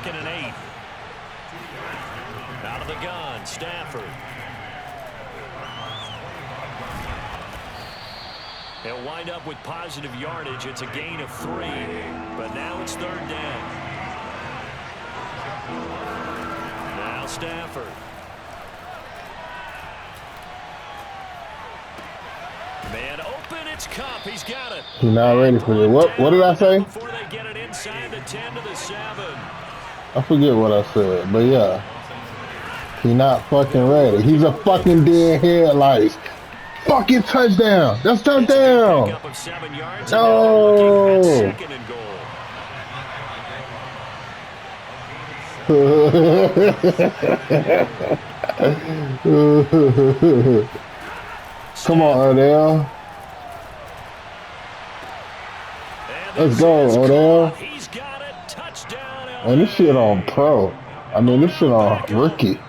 2nd and 8. Out of the gun, Stafford. He'll wind up with positive yardage. It's a gain of 3, but now it's 3rd down. Now Stafford. Man open, it's Cup. He's got it. He's not ready for it. What did I say? Before they get it inside the 10 to the 7. I forget what I said, but yeah. He's not fucking ready. He's a fucking dead headlight. Fucking touchdown. That's touchdown. Up of 7 yards. No. 2nd and goal. Come on, Odell. Let's go, Odell. He's got it. Touchdown. And this shit on pro. I mean, this shit on rookie.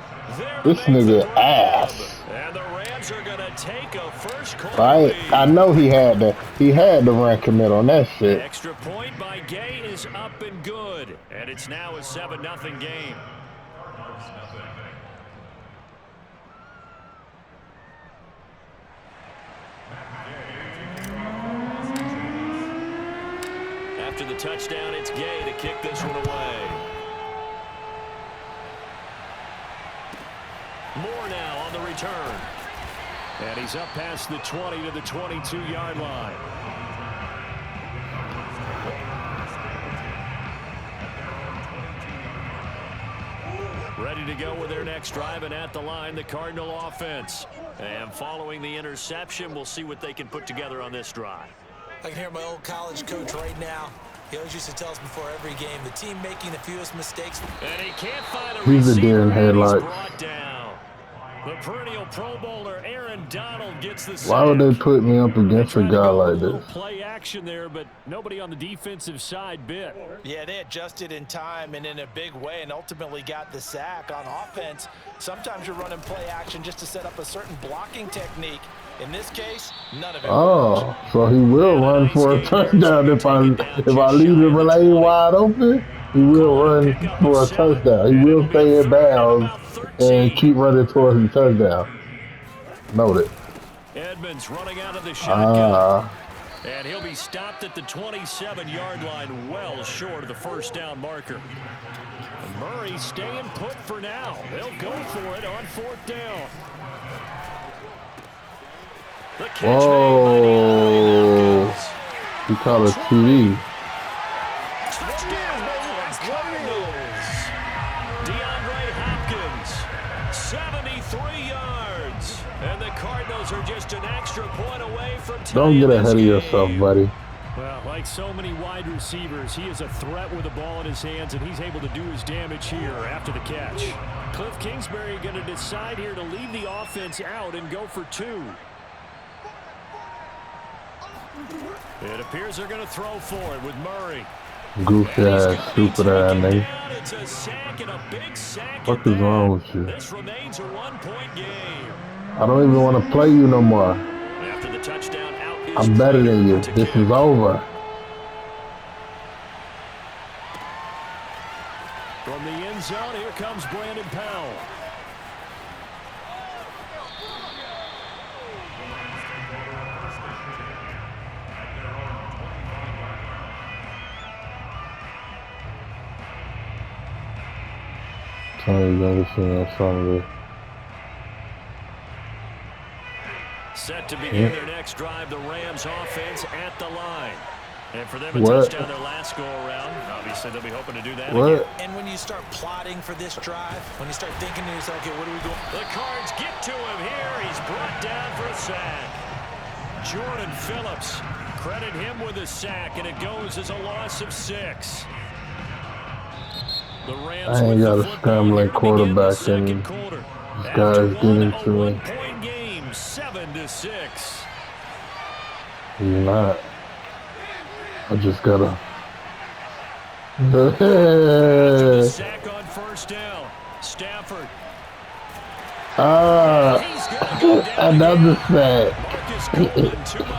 This nigga ass. And the Rams are gonna take a first quarter. I know he had the run commit on that shit. Extra point by Gay is up and good. And it's now a 7-0 game. After the touchdown, it's Gay to kick this one away. Moore now on the return. And he's up past the 20 to the 22-yard line. Ready to go with their next drive, and at the line, the Cardinal offense. And following the interception, we'll see what they can put together on this drive. I can hear my old college coach right now. He always used to tell us before every game, the team making the fewest mistakes. And he can't find a He's a damn headlight. brought down. The perennial Pro Bowler Aaron Donald gets the sack. Why would they put me up against a guy like this? Play action there, but nobody on the defensive side bit. Yeah, they adjusted in time and in a big way and ultimately got the sack. On offense, sometimes you're running play action just to set up a certain blocking technique. In this case, none of it. Oh, so he will run for a touchdown if I leave the lane wide open. He will run for a touchdown. He will stay in bounds and keep running towards the touchdown. Noted. Edmonds running out of the shotgun. And he'll be stopped at the 27-yard line, well short of the first down marker. And Murray staying put for now. They'll go for it on 4th down. Whoa. He called a TD. Touchdown, Cardinals. DeAndre Hopkins, 73 yards. And the Cardinals are just an extra point away from Don't get ahead of yourself, buddy. Well, like so many wide receivers, he is a threat with the ball in his hands, and he's able to do his damage here after the catch. Cliff Kingsbury going to decide here to leave the offense out and go for 2. It appears they're going to throw for it with Murray. Goofy ass, stupid ass nigga. It's a sack and a big sack. What is wrong with you? This remains a 1-point game. I don't even want to play you no more. After the touchdown, out is I'm better than you. This is over. From the end zone, here comes Brandon Powell. Set to begin their next drive, the Rams offense at the line. And for them a touchdown their last go-around. Obviously, they'll be hoping to do that again. And when you start plotting for this drive, when you start thinking to yourself, okay, what are we doing? The Cards get to him here. He's brought down for a sack. Jordan Phillips, credit him with a sack, and it goes as a loss of 6. The Rams I ain't got a scrambling quarterback, and this guy's getting to me. 7-6. He's not. I just gotta. Sack on 1st down. Stafford. Another sack.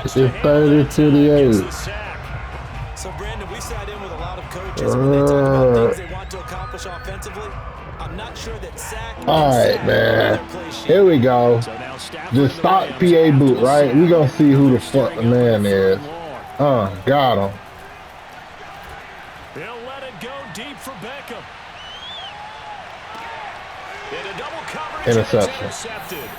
It's 30-28. So, Brandon, we sat in with a lot of coaches when they talk about things they want to accomplish accomplish offensively, I'm not sure that sack and All right, sack are man. their play sheet. Here we go. So now Stafford Just and the stop Rams PA after boot, the right? We sack. gonna see who the They're fuck the steering up man with third is. and long. Got him. He'll let it go deep for Beckham. In a double coverage, Interception. it's intercepted.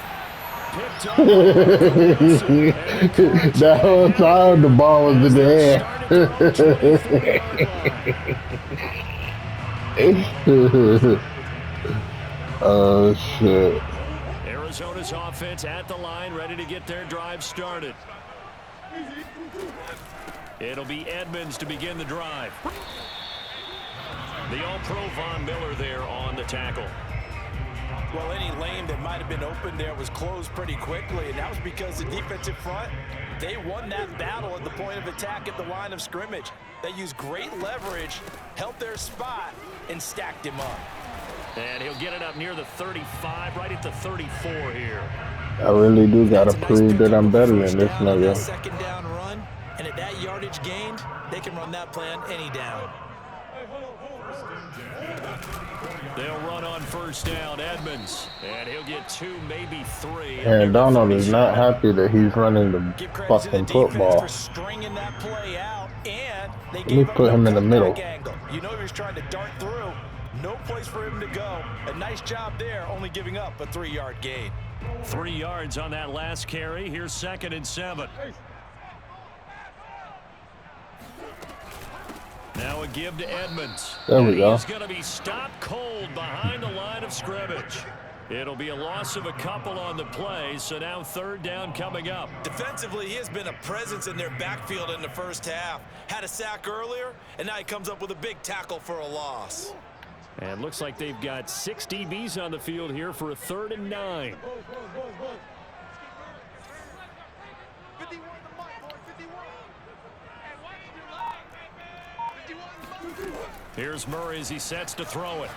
Picked up by Russell Wilson, and the Cards That whole have it time the here ball was as in the they air. start at their own 24-yard line. Oh shit. Arizona's offense at the line, ready to get their drive started. It'll be Edmonds to begin the drive. The All-Pro Von Miller there on the tackle. Well, any lane that might have been open there was closed pretty quickly, and that was because the defensive front, they won that battle at the point of attack at the line of scrimmage. They used great leverage, held their spot, and stacked him up. And he'll get it up near the 35, right at the 34 here. I really do gotta prove that I'm better than this nigga. Second down run, and at that yardage gained, they can run that play on any down. They'll run on first down, Edmonds, and he'll get 2, maybe 3. And Donald is not happy that he's running the fucking football. For stringing that play out, and they Let me put him in the middle. angle. You know he was trying to dart through. No place for him to go. A nice job there, only giving up a 3-yard gain. 3 yards on that last carry. Here's 2nd and 7. Now a give to Edmonds. There we go. He's going to be stopped cold behind the line of scrimmage. It'll be a loss of a couple on the play, so now 3rd down coming up. Defensively, he has been a presence in their backfield in the first half. Had a sack earlier, and now he comes up with a big tackle for a loss. And looks like they've got 6 DBs on the field here for a 3rd and 9. Here's Murray as he sets to throw it.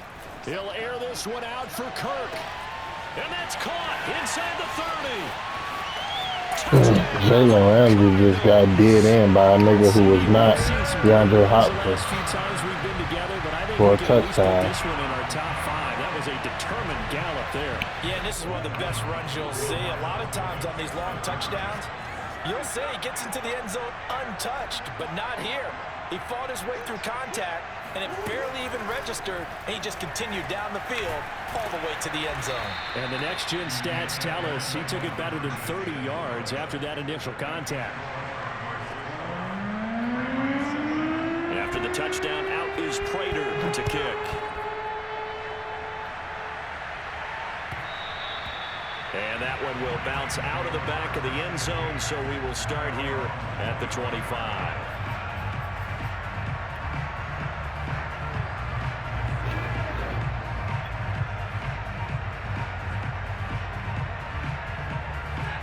He'll air this one out for Kirk. And that's caught inside the 30. Jalen Ramsey just got dead in by a nigga who was not DeAndre Hopkins for a touchdown. This one in our top 5. That was a determined gallop there. Yeah, and this is one of the best runs you'll see. A lot of times on these long touchdowns, you'll say he gets into the end zone untouched, but not here. He fought his way through contact, and it barely even registered, and he just continued down the field all the way to the end zone. And the next-gen stats tell us he took it better than 30 yards after that initial contact. After the touchdown, out is Prater to kick. And that one will bounce out of the back of the end zone, so we will start here at the 25.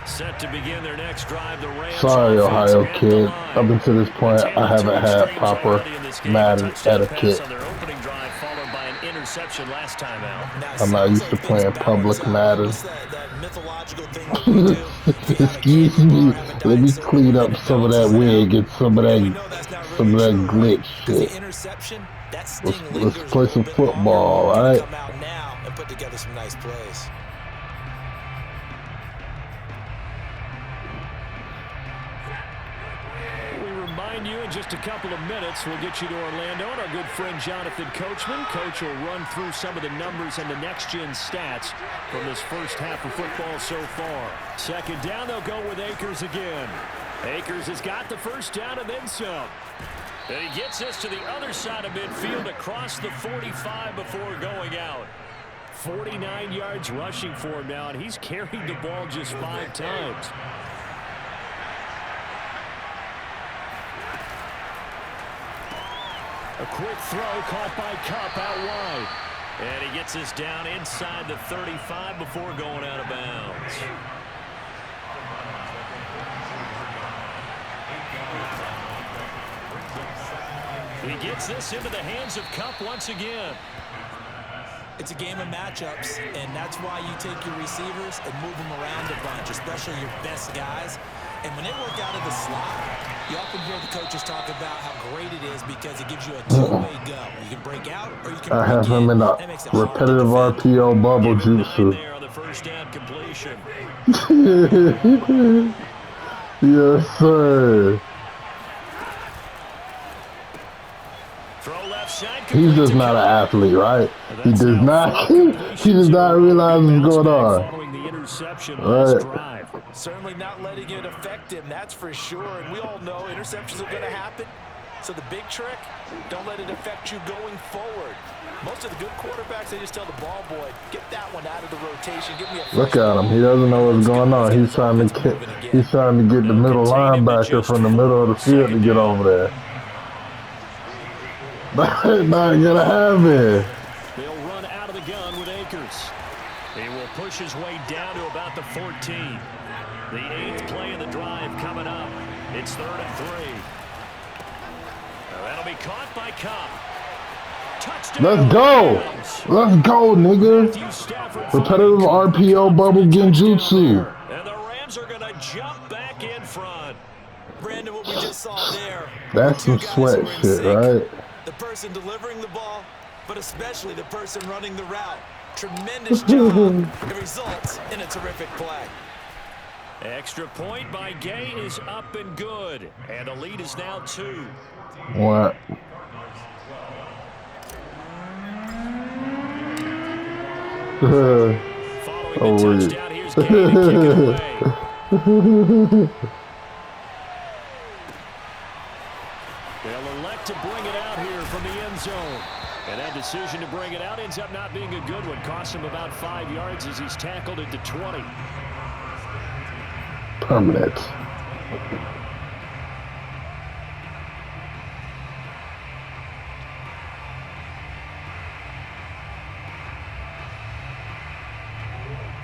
Set to begin their next drive. The Rams. Sorry, Ohio kid. Up until this point, I haven't had proper Madden etiquette. I'm not used to playing public Madden. Excuse me. Let me clean up some of that wig and some of that glitch shit. Let's play some football, all right? And put together some nice plays. You in just a couple of minutes. We'll get you to Orlando and our good friend Jonathan Coachman. Coach will run through some of the numbers and the next-gen stats from this first half of football so far. 2nd down, they'll go with Akers again. Akers has got the first down and then some. And he gets us to the other side of midfield across the 45 before going out. 49 yards rushing for him now, and he's carried the ball just 5 times. A quick throw caught by Kupp out wide. And he gets us down inside the 35 before going out of bounds. He gets this into the hands of Kupp once again. It's a game of matchups, and that's why you take your receivers and move them around a bunch, especially your best guys. And when they work out of the slot, you often hear the coaches talk about how great it is because it gives you a two-way go. You can break out or you can I break have him in in. the That makes it hard to repetitive defend. RPO bubble Give him 9 jutsu. there on the first down completion. Yes, sir. Throw left side. He's just not an athlete, right? He does not. He does not realize what's going on. Following the interception last Right. drive. Certainly not letting it affect him, that's for sure. And we all know interceptions are going to happen. So the big trick, don't let it affect you going forward. Most of the good quarterbacks, they just tell the ball boy, get that one out of the rotation. Give me a Look at him. He doesn't know what's going on. He's trying to get the middle linebacker from the middle of the field to get over there. That's not gonna happen. They'll run out of the gun with Akers. He will push his way down to about the 14. The 8th play of the drive coming up. It's 3rd and 3. That'll be caught by Cup. Touchdown. Let's go. Let's go, nigga. Repetitive RPO bubble genjutsu. And the Rams are going to jump back in front. Brandon, what we just saw there. That's some sweat shit, right? The person delivering the ball, but especially the person running the route. Tremendous job. It results in a terrific play. Extra point by Gay is up and good. And the lead is now 2. What? Following the touchdown, here's Gay to kick it away. They'll elect to bring it out here from the end zone. And that decision to bring it out ends up not being a good one. Costs him about 5 yards as he's tackled into 20. Permanent.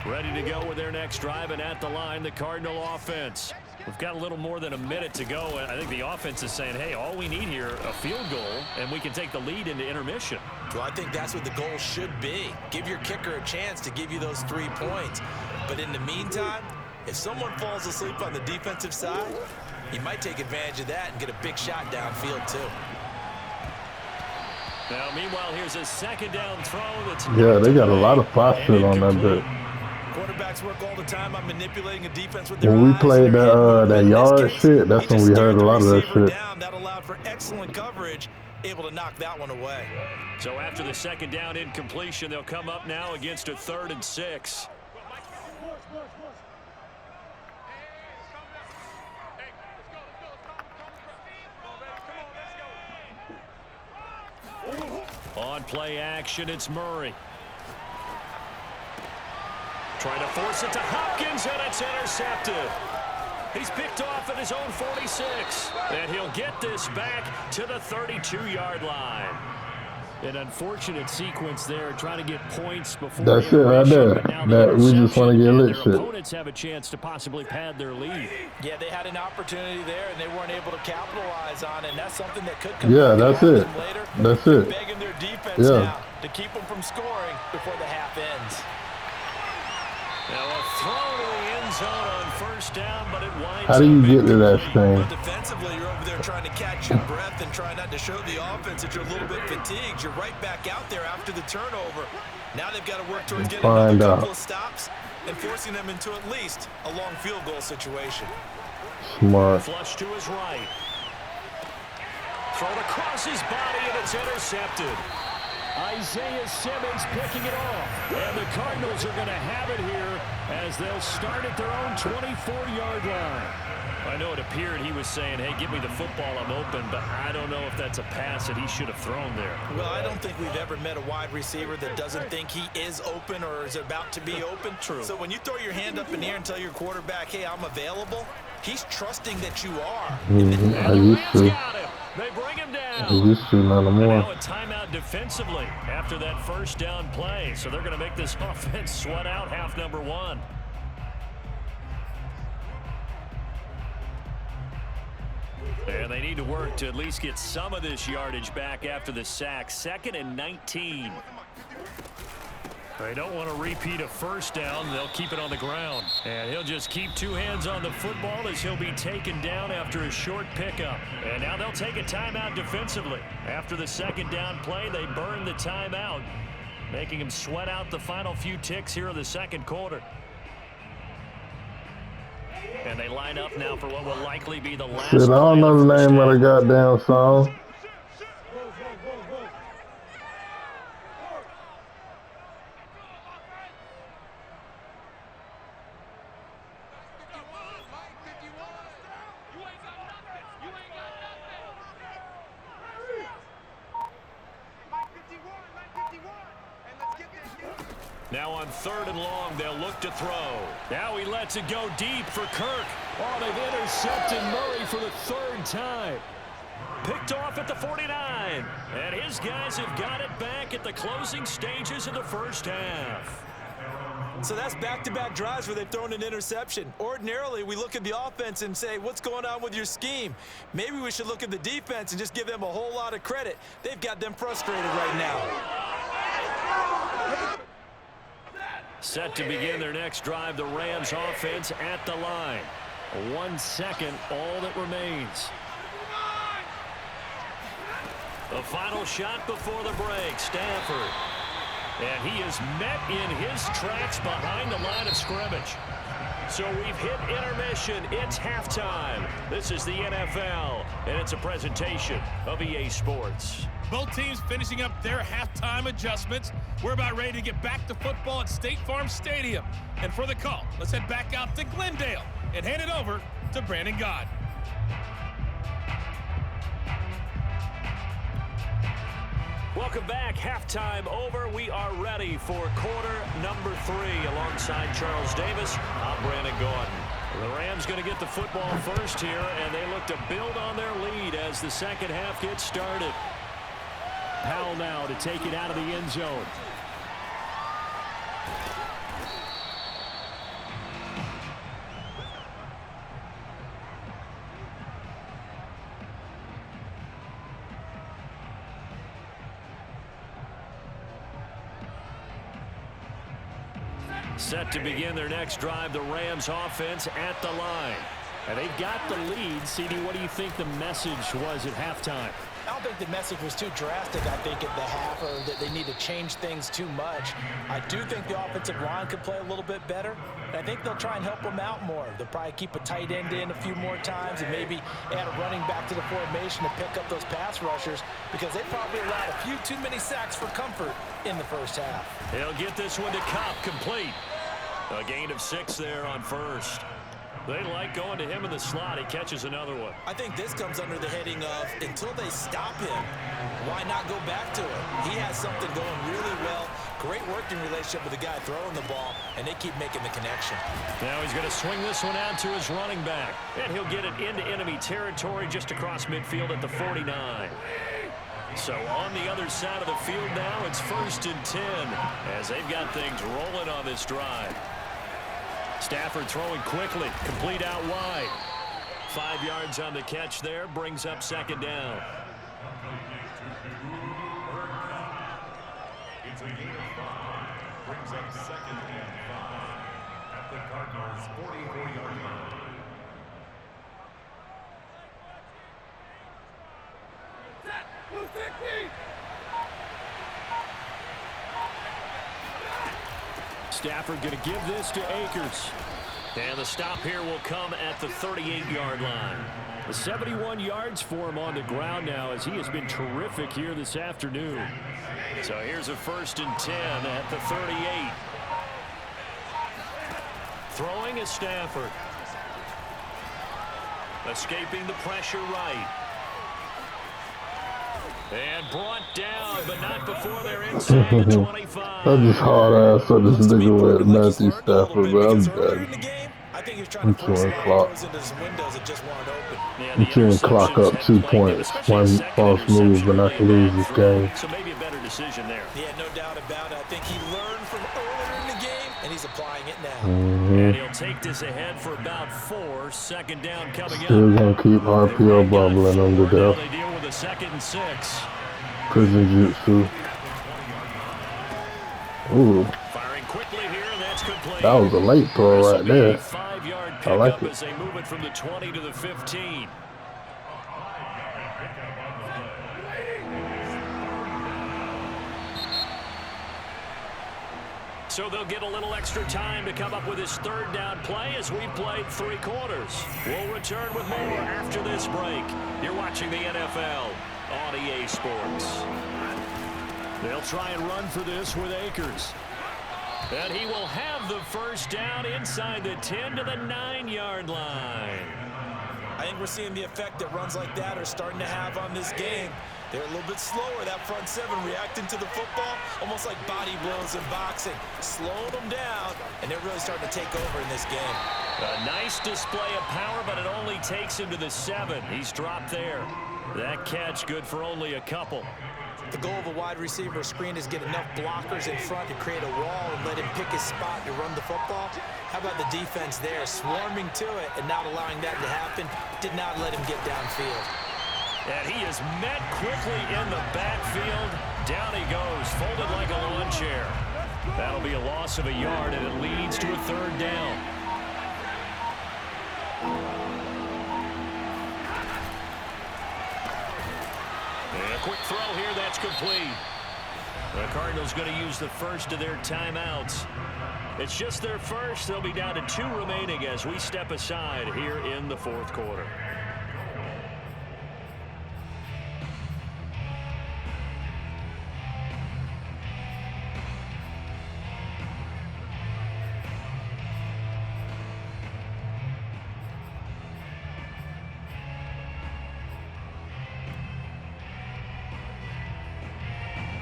Ready to go with their next drive, and at the line, the Cardinal offense. We've got a little more than a minute to go, and I think the offense is saying, hey, all we need here, a field goal, and we can take the lead into intermission. Well, I think that's what the goal should be. Give your kicker a chance to give you those 3 points. But in the meantime, if someone falls asleep on the defensive side, you might take advantage of that and get a big shot downfield, too. Now, meanwhile, here's a 2nd down throw. Yeah, they got a lot of posture on that bit. Quarterbacks work all the time on manipulating a defense with their When we eyes. played that yard shit, that's when we heard a lot of that shit. That allowed for excellent coverage, able to knock that one away. So after the 2nd down incompletion, they'll come up now against a 3rd and 6. On play action, it's Murray. Trying to force it to Hopkins, and it's intercepted. He's picked off at his own 46. And he'll get this back to the 32-yard line. An unfortunate sequence there, trying to get points before. That's it right there. That we just want to get lit shit. Opponents have a chance to possibly pad their lead. Yeah, they had an opportunity there, and they weren't able to capitalize on it. And that's something that could come that's it. later. That's it. Begging their defense now to keep them from scoring before the half ends. Now a throw to the end zone on 1st down, but it winds How do you up get to that thing? Well, defensively, you're over there trying to catch your breath and try not to show the offense that you're a little bit fatigued. You're right back out there after the turnover. Now they've got to work towards getting another couple of stops and forcing them into at least a long field goal situation. Smart. Flush to his right. Thrown across his body, and it's intercepted. Isaiah Simmons picking it off. And the Cardinals are going to have it here as they'll start at their own 24-yard line. I know it appeared he was saying, hey, give me the football, I'm open, but I don't know if that's a pass that he should have thrown there. Well, I don't think we've ever met a wide receiver that doesn't think he is open or is about to be open. True. So when you throw your hand up in the air and tell your quarterback, hey, I'm available, he's trusting that you are. I used to. They bring him down. I used to, not anymore. Now a timeout defensively after that 1st down play. So they're going to make this offense sweat out half number 1. And they need to work to at least get some of this yardage back after the sack. 2nd and 19. They don't want to repeat a first down. They'll keep it on the ground. And he'll just keep two hands on the football as he'll be taken down after a short pickup. And now they'll take a timeout defensively. After the second down play, they burn the timeout, making him sweat out the final few ticks here in the second quarter. And they line up now for what will likely be the last. Shit, I don't know the name of the goddamn song. Now on 3rd and long, they'll look to throw. Now he lets it go deep for Kirk. Oh, they've intercepted Murray for the 3rd time. Picked off at the 49. And his guys have got it back at the closing stages of the first half. So that's back-to-back drives where they've thrown an interception. Ordinarily, we look at the offense and say, what's going on with your scheme? Maybe we should look at the defense and just give them a whole lot of credit. They've got them frustrated right now. Set to begin their next drive, the Rams offense at the line. 1 second, all that remains. The final shot before the break, Stafford. And he is met in his tracks behind the line of scrimmage. So we've hit intermission. It's halftime. This is the NFL, and it's a presentation of EA Sports. Both teams finishing up their halftime adjustments. We're about ready to get back to football at State Farm Stadium. And for the call, let's head back out to Glendale and hand it over to Brandon God. Welcome back. Halftime over. We are ready for quarter number 3. Alongside Charles Davis, I'm Brandon Gordon. The Rams going to get the football first here, and they look to build on their lead as the second half gets started. Powell now to take it out of the end zone. Set to begin their next drive, the Rams offense at the line. And they've got the lead. CD, what do you think the message was at halftime? I don't think the message was too drastic, I think, at the half, or that they need to change things too much. I do think the offensive line could play a little bit better, and I think they'll try and help them out more. They'll probably keep a tight end in a few more times and maybe add a running back to the formation to pick up those pass rushers, because they probably allowed a few too many sacks for comfort in the first half. They'll get this one to Cobb, complete. A gain of 6 there on first. They like going to him in the slot. He catches another one. I think this comes under the heading of, until they stop him, why not go back to it? He has something going really well. Great working relationship with the guy throwing the ball, and they keep making the connection. Now he's going to swing this one out to his running back. And he'll get it into enemy territory just across midfield at the 49. So on the other side of the field now, it's 1st and 10 as they've got things rolling on this drive. Stafford throwing quickly, complete out wide. 5 yards on the catch there, brings up 2nd down. It's a gain of 5, brings up 2nd and 5 at the Cardinals' 44-yard line. Stafford going to give this to Akers. And the stop here will come at the 38-yard line. The 71 yards for him on the ground now as he has been terrific here this afternoon. So here's a 1st and 10 at the 38. Throwing is Stafford. Escaping the pressure right. And brought down, but not before they're inside the 25. I just hard ass on this nigga with Matthew Stafford, but I'm done. I'm trying to clock. I'm trying to clock up 2 points. One false move, and I can lose this game. So maybe a better decision there. Yeah, no doubt about it. I think he learned from earlier in the game, and he's applying it now. And he'll take this ahead for about 4. 2nd down coming up. Still gonna keep RPO bubbling on the death. They deal with a 2nd and 6. Prison Jutsu. Ooh, Firing quickly here, and that's complete. that was a late throw This will right be a there. 5-yard I like pickup it. as they move it from the 20 to the 15. So they'll get a little extra time to come up with his third down play as we played 3 quarters. We'll return with more after this break. You're watching the NFL on EA Sports. They'll try and run for this with Akers. And he will have the first down inside the 10 to the 9-yard line. I think we're seeing the effect that runs like that are starting to have on this game. They're a little bit slower, that front seven, reacting to the football, almost like body blows in boxing. Slowing them down, and they're really starting to take over in this game. A nice display of power, but it only takes him to the 7. He's dropped there. That catch good for only a couple. The goal of a wide receiver screen is get enough blockers in front to create a wall and let him pick his spot to run the football. How about the defense there, swarming to it and not allowing that to happen? Did not let him get downfield. And he is met quickly in the backfield. Down he goes, folded like a lawn chair. That'll be a loss of a yard, and it leads to a 3rd down. And a quick throw here, that's complete. The Cardinals going to use the first of their timeouts. It's just their first. They'll be down to 2 remaining as we step aside here in the 4th quarter.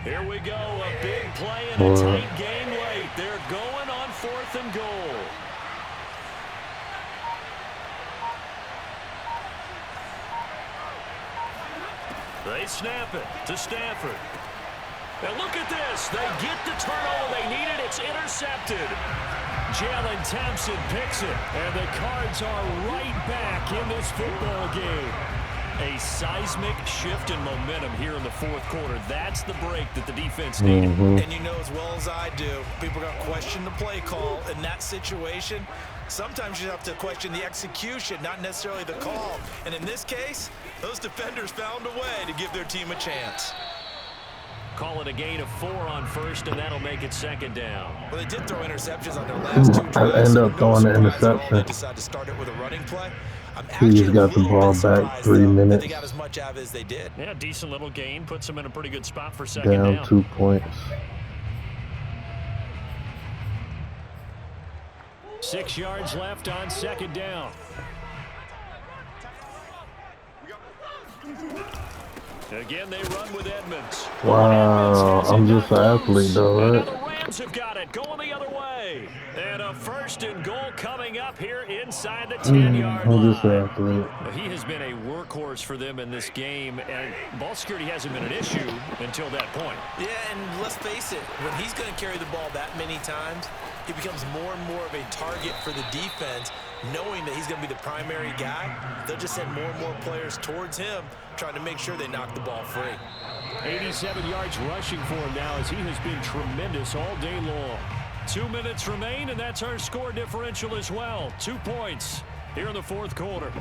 Here we go, a big play in a tight game late. They're going on 4th and goal. They snap it to Stafford. And look at this. They get the turnover they needed. It's intercepted. Jalen Thompson picks it. And the Cards are right back in this football game. A seismic shift in momentum here in the 4th quarter. That's the break that the defense needed. And you know as well as I do, people are going to question the play call in that situation. Sometimes you have to question the execution, not necessarily the call. And in this case, those defenders found a way to give their team a chance. Call it a gain of 4 on 1st, and that'll make it 2nd down. Well, they did throw interceptions on their last 2 drives. I end up throwing the interception. They decided to start it with a running play. I'm He just got the ball back 3 minutes. They got as much out of it as they did. Yeah, decent little gain. Puts them in a pretty good spot for 2nd down. Down 2 points. 6 yards left on 2nd down. Again, they run with Edmonds. Wow, I'm just an athlete though, right? The Rams have got it, going the other way. And a 1st and goal coming up here inside the 10-yard line. I'm just an athlete. He has been a workhorse for them in this game, and ball security hasn't been an issue until that point. Yeah, and let's face it, when he's going to carry the ball that many times, he becomes more and more of a target for the defense, knowing that he's going to be the primary guy. They'll just send more and more players towards him, trying to make sure they knock the ball free. 87 yards rushing for him now as he has been tremendous all day long. 2 minutes remain, and that's our score differential as well. 2 points here in the 4th quarter.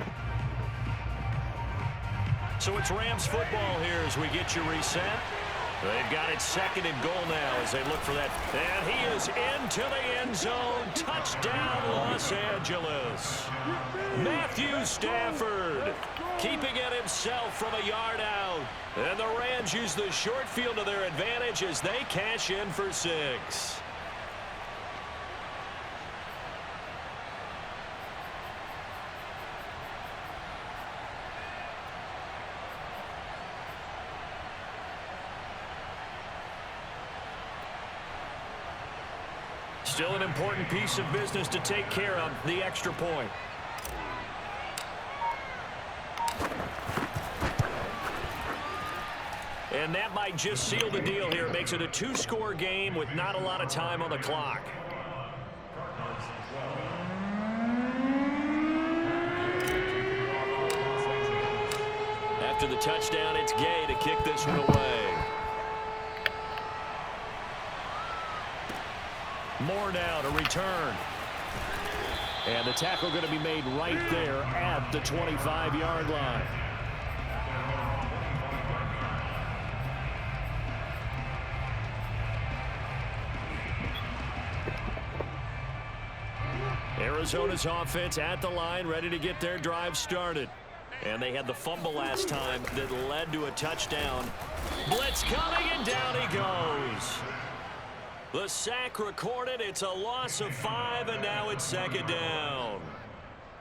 So it's Rams football here as we get you reset. They've got it 2nd and goal now as they look for that. And he is into the end zone. Touchdown, Los Angeles. Matthew Stafford keeping it himself from a yard out. And the Rams use the short field to their advantage as they cash in for 6. Still an important piece of business to take care of, the extra point. And that might just seal the deal here. It makes it a 2-score game with not a lot of time on the clock. After the touchdown, it's Gay to kick this one away. More now to return. And the tackle going to be made right there at the 25-yard line. Arizona's offense at the line, ready to get their drive started. And they had the fumble last time that led to a touchdown. Blitz coming, and down he goes. The sack recorded. It's a loss of 5, and now it's second down.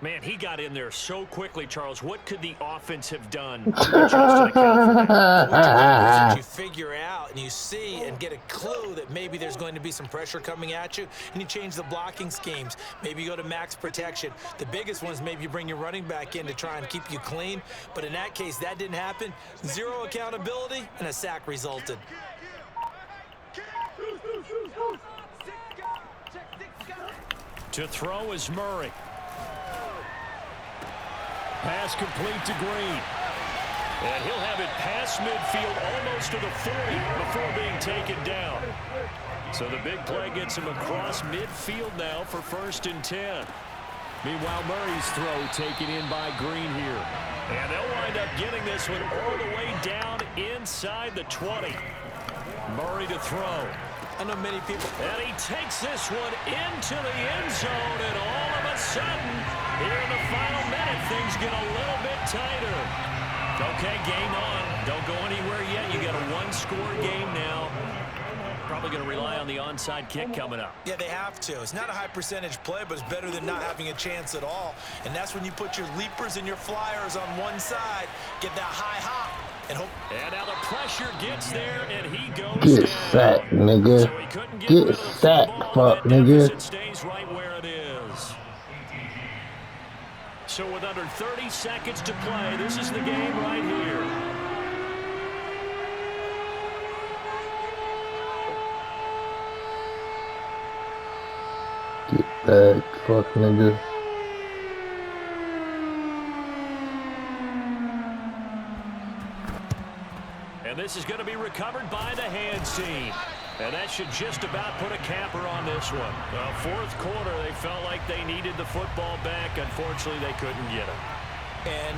Man, he got in there so quickly, Charles. What could the offense have done to adjust and account for that? What you hope is that you figure out and you see and get a clue that maybe there's going to be some pressure coming at you, and you change the blocking schemes. Maybe you go to max protection. The biggest one is maybe you bring your running back in to try and keep you clean. But in that case, that didn't happen. Zero accountability, and a sack resulted. To throw is Murray. Pass complete to Green. And he'll have it past midfield almost to the 40 before being taken down. So the big play gets him across midfield now for 1st and 10. Meanwhile, Murray's throw taken in by Green here. And they'll wind up getting this one all the way down inside the 20. Murray to throw. I know many people. And he takes this one into the end zone, and all of a sudden, here in the final minute, things get a little bit tighter. Okay, game on. Don't go anywhere yet. You got a one-score game now. Probably going to rely on the onside kick coming up. Yeah, they have to. It's not a high-percentage play, but it's better than not having a chance at all. And that's when you put your leapers and your flyers on one side, get that high hop, and hope. And now the pressure gets there, and he goes Get down. sacked, nigga. So he couldn't get Get rid of the sacked, football, fuck, and that nigga. deficit stays right where it is. So with under 30 seconds to play, this is the game right here. Get back, fuck, nigga. And this is going to be recovered by the hands team. And that should just about put a capper on this one. Fourth quarter, they felt like they needed the football back. Unfortunately, they couldn't get it. And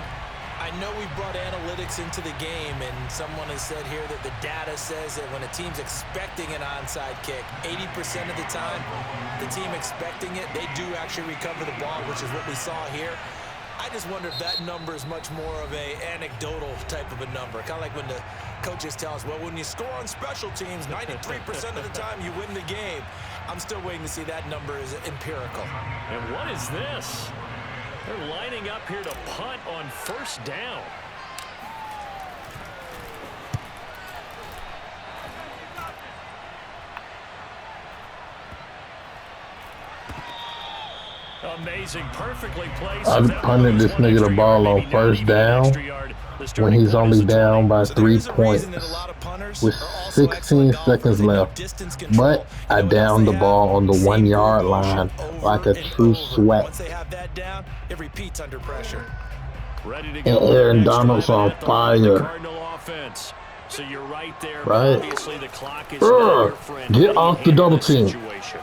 I know we brought analytics into the game, and someone has said here that the data says that when a team's expecting an onside kick, 80% of the time, the team expecting it, they do actually recover the ball, which is what we saw here. I just wonder if that number is much more of a anecdotal type of a number. Kind of like when the coaches tell us, well, when you score on special teams, 93% of the time you win the game. I'm still waiting to see that number is empirical. And what is this? They're lining up here to punt on 1st down. Amazing, perfectly placed. I punted this nigga the ball on 1st down when he's only down by 3 points with 16 seconds left. But I downed the ball on the 1-yard line like a true sweat. Once they have that down, it repeats under pressure. And Aaron Donald's on fire. So you're right there. Right. Obviously the clock is not your friend. Get off the double team.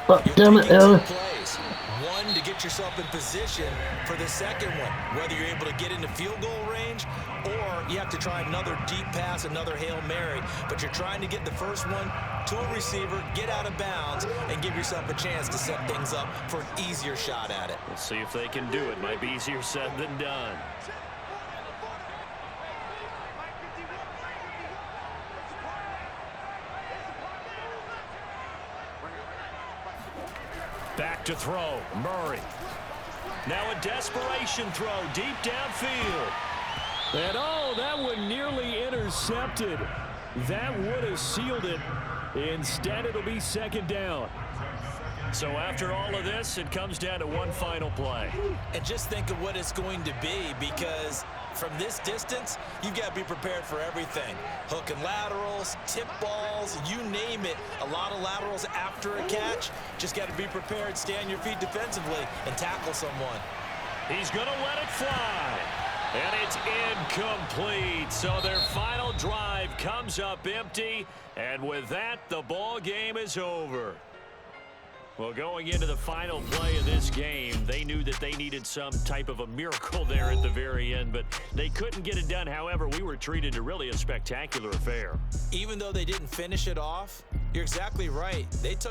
Fuck, damn it, Aaron. One, to get yourself in position for the second one, whether you're able to get into field goal range or you have to try another deep pass, another Hail Mary, but you're trying to get the first one to a receiver, get out of bounds, and give yourself a chance to set things up for an easier shot at it. We'll see if they can do it. Might be easier said than done. Back to throw, Murray. Now a desperation throw deep downfield. And oh, that one nearly intercepted. That would have sealed it. Instead, it'll be 2nd down. So after all of this, it comes down to one final play. And just think of what it's going to be, because from this distance, you've got to be prepared for everything. Hook and laterals, tip balls, you name it. A lot of laterals after a catch. Just got to be prepared, stay on your feet defensively, and tackle someone. He's going to let it fly. And it's incomplete. So their final drive comes up empty. And with that, the ball game is over. Well, going into the final play of this game, they knew that they needed some type of a miracle there at the very end, but they couldn't get it done. However, we were treated to really a spectacular affair. Even though they didn't finish it off, you're exactly right. They took